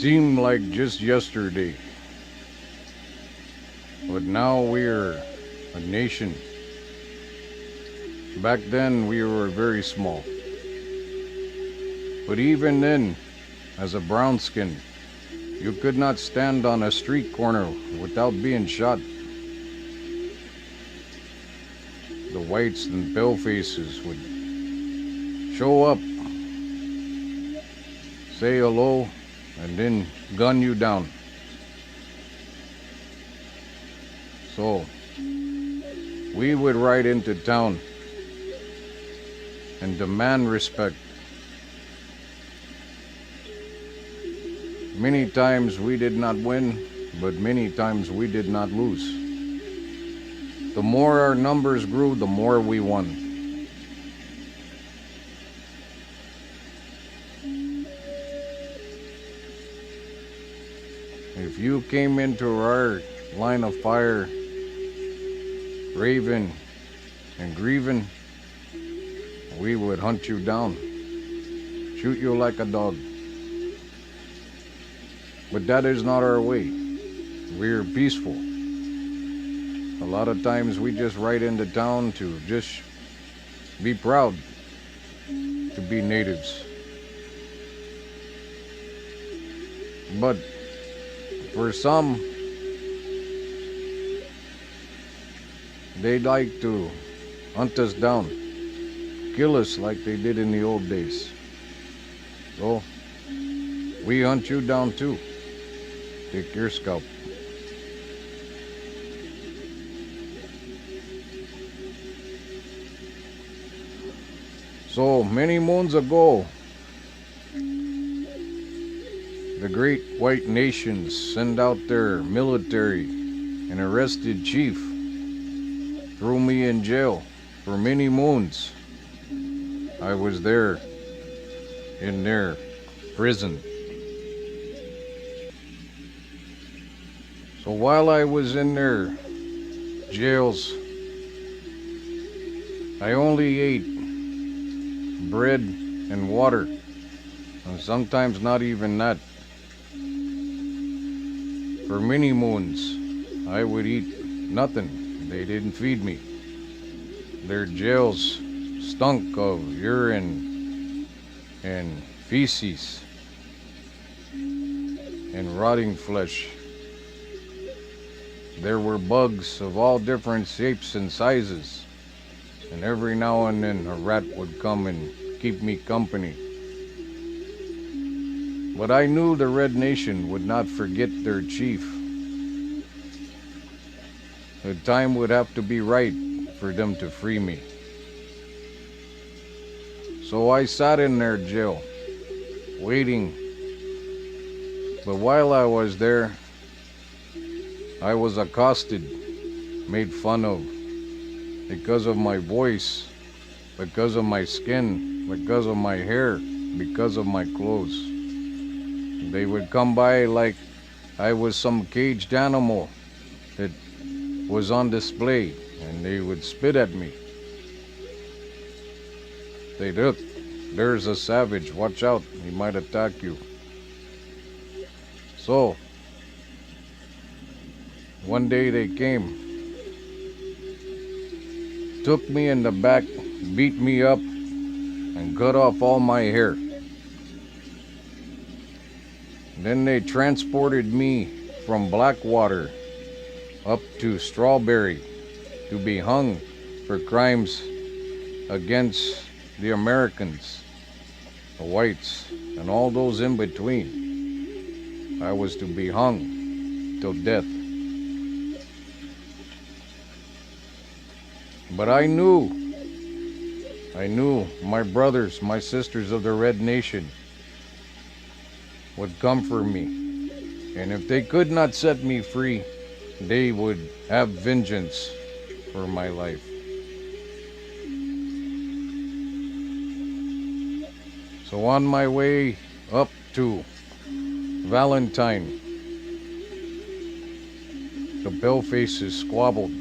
seemed like just yesterday. But now we're a nation. Back then we were very small. But even then, as a brown skin, you could not stand on a street corner without being shot. The whites and pale faces would show up, say hello, and then gun you down. So, we would ride into town and demand respect. Many times we did not win, but many times we did not lose. The more our numbers grew, the more we won. If you came into our line of fire, raving and grieving, we would hunt you down, shoot you like a dog. But that is not our way. We're peaceful. A lot of times we just ride into town to just be proud to be natives. But for some, they like to hunt us down, kill us like they did in the old days. So we hunt you down too. Take your scalp. So many moons ago, the great white nations sent out their military and arrested chief, threw me in jail for many moons. I was there in their prison. So while I was in their jails, I only ate bread and water, and sometimes not even that. For many moons, I would eat nothing. They didn't feed me. Their jails stunk of urine and feces and rotting flesh. There were bugs of all different shapes and sizes, and every now and then a rat would come and keep me company. But I knew the Red Nation would not forget their chief. The time would have to be right for them to free me. So I sat in their jail, waiting. But while I was there, I was accosted, made fun of, because of my voice, because of my skin, because of my hair, because of my clothes. They would come by like I was some caged animal that was on display, and they would spit at me. They'd look, there's a savage, watch out, he might attack you. So, one day they came, took me in the back, beat me up, and cut off all my hair. Then they transported me from Blackwater up to Strawberry to be hung for crimes against the Americans, the whites, and all those in between. I was to be hung till death. But I knew my brothers, my sisters of the Red Nation would come for me. And if they could not set me free, they would have vengeance for my life. So on my way up to Valentine, the palefaces squabbled.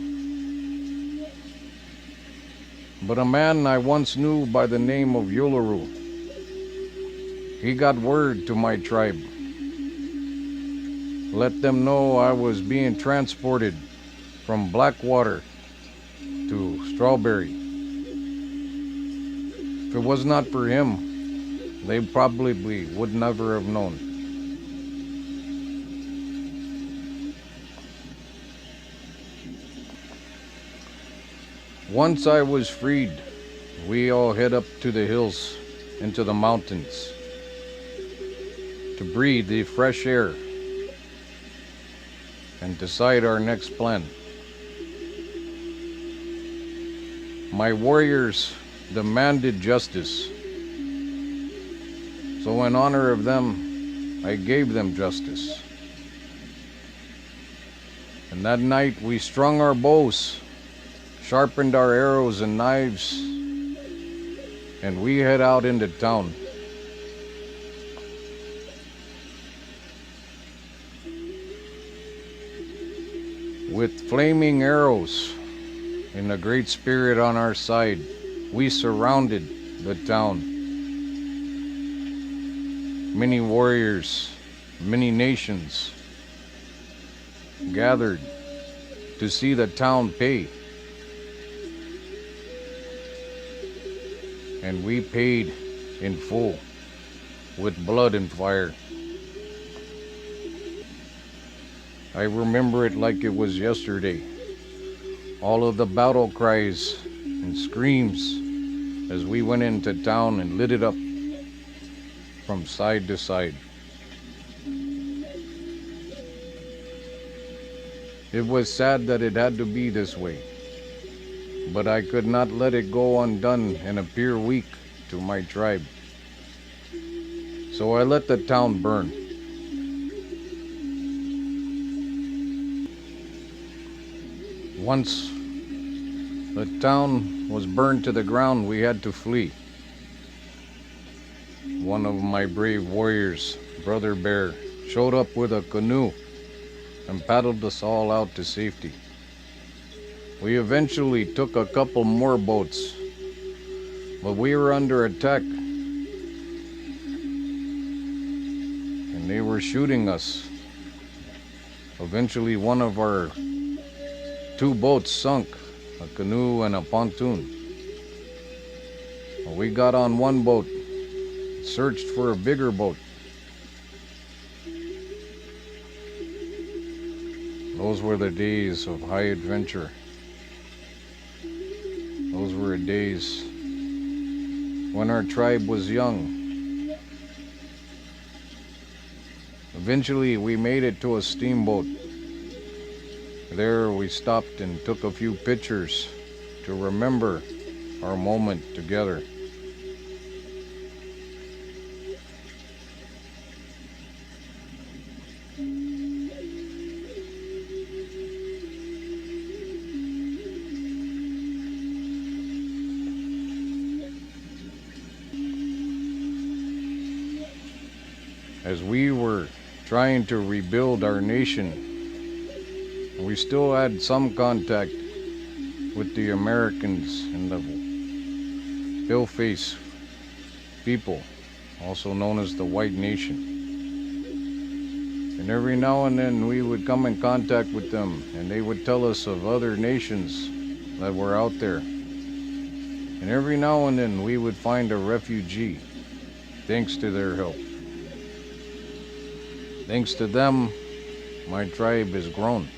But a man I once knew by the name of Uluru, he got word to my tribe let them know I was being transported from Blackwater to Strawberry. If it was not for him, they probably would never have known. Once I was freed, we all head up to the hills, into the mountains, to breathe the fresh air and decide our next plan. My warriors demanded justice, so in honor of them, I gave them justice. And that night we strung our bows, sharpened our arrows and knives, and we head out into town. With flaming arrows and a great spirit on our side, we surrounded the town. Many warriors, many nations gathered to see the town pay. And we paid in full with blood and fire. I remember it like it was yesterday. All of the battle cries and screams as we went into town and lit it up from side to side. It was sad that it had to be this way, but I could not let it go undone and appear weak to my tribe. So I let the town burn. Once the town was burned to the ground, we had to flee. One of my brave warriors, Brother Bear, showed up with a canoe and paddled us all out to safety. We eventually took a couple more boats, but we were under attack, and they were shooting us. Eventually, one of our 2 boats sunk, a canoe and a pontoon. We got on one boat, searched for a bigger boat. Those were the days of high adventure. Those were days when our tribe was young. Eventually, we made it to a steamboat. There we stopped and took a few pictures to remember our moment together. As we were trying to rebuild our nation, we still had some contact with the Americans and the pale-face people, also known as the White Nation. And every now and then we would come in contact with them, and they would tell us of other nations that were out there. And every now and then we would find a refugee, thanks to their help. Thanks to them, my tribe has grown.